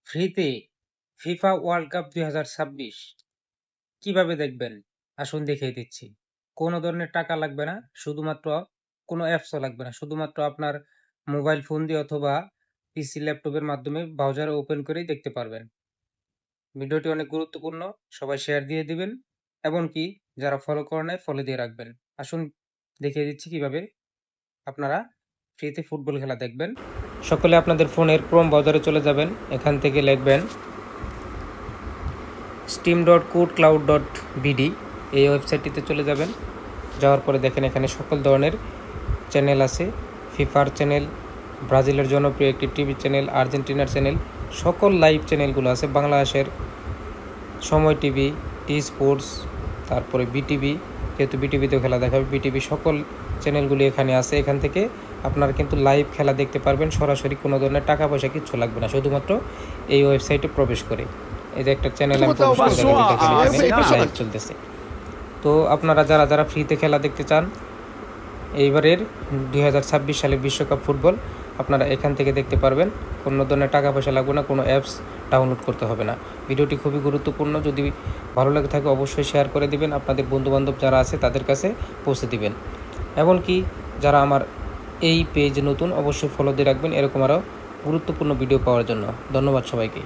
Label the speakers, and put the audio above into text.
Speaker 1: ফ্রিতে FIFA world cup ২০২৬ কিভাবে দেখবেন? আসুন দেখিয়ে দিচ্ছি। কোনো ধরনের টাকা লাগবে না, শুধুমাত্র কোনো অ্যাপসও লাগবে না। শুধুমাত্র আপনার মোবাইল ফোন দিয়ে অথবা পিসি, ল্যাপটপের মাধ্যমে ব্রাউজার ওপেন করেই দেখতে পারবেন। ভিডিওটি অনেক গুরুত্বপূর্ণ, সবাই শেয়ার দিয়ে দিবেন। এমনকি যারা ফলো করে নাই, ফলো দিয়ে রাখবেন। আসুন দেখিয়ে দিচ্ছি কিভাবে আপনারা ফ্রিতে ফুটবল খেলা দেখবেন। সকলে আপনাদের ফোনের ক্রোম ব্রাউজারে চলে যাবেন। এখান থেকে লিখবেন steam.coodcloud.bd, এই ওয়েবসাইটটিতে চলে যাবেন। যাওয়ার পরে দেখেন এখানে সকল ধরনের চ্যানেল আছে। ফিফার চ্যানেল, ব্রাজিলের জনপ্রিয় একটি টিভি চ্যানেল, আর্জেন্টিনার চ্যানেল, সকল লাইভ চ্যানেলগুলো আছে। বাংলাদেশের সময় টিভি, টি স্পোর্টস, তারপরে বিটিভি, যেহেতু বিটিভিতেও খেলা দেখাবে, বিটিভি, সকল চ্যানেলগুলি এখানে আছে। এখান থেকে আপনারা কিন্তু লাইভ খেলা দেখতে পারবেন সরাসরি, কোনো ধরনের টাকা পয়সা কিচ্ছু লাগবে না, শুধুমাত্র এই ওয়েবসাইটে প্রবেশ করে। এই যে একটা চ্যানেল আমি প্রবেশ করে লাইভ চলতেছে। তো আপনারা যারা ফ্রিতে খেলা দেখতে চান এইবারের 2026 সালের বিশ্বকাপ ফুটবল, আপনারা এখান থেকে দেখতে পারবেন। কোনো ধরনের টাকা পয়সা লাগবে না, কোনো অ্যাপস ডাউনলোড করতে হবে না। ভিডিওটি খুবই গুরুত্বপূর্ণ, যদি ভালো লাগে থাকে অবশ্যই শেয়ার করে দিবেন, আপনাদের বন্ধুবান্ধব যারা আছে তাদের কাছে পৌঁছে দিবেন। এমনকি যারা আমার এই পেজ নতুন, অবশ্যই ফলো দিয়ে রাখবেন এরকম আরও গুরুত্বপূর্ণ ভিডিও পাওয়ার জন্য। ধন্যবাদ সবাইকে।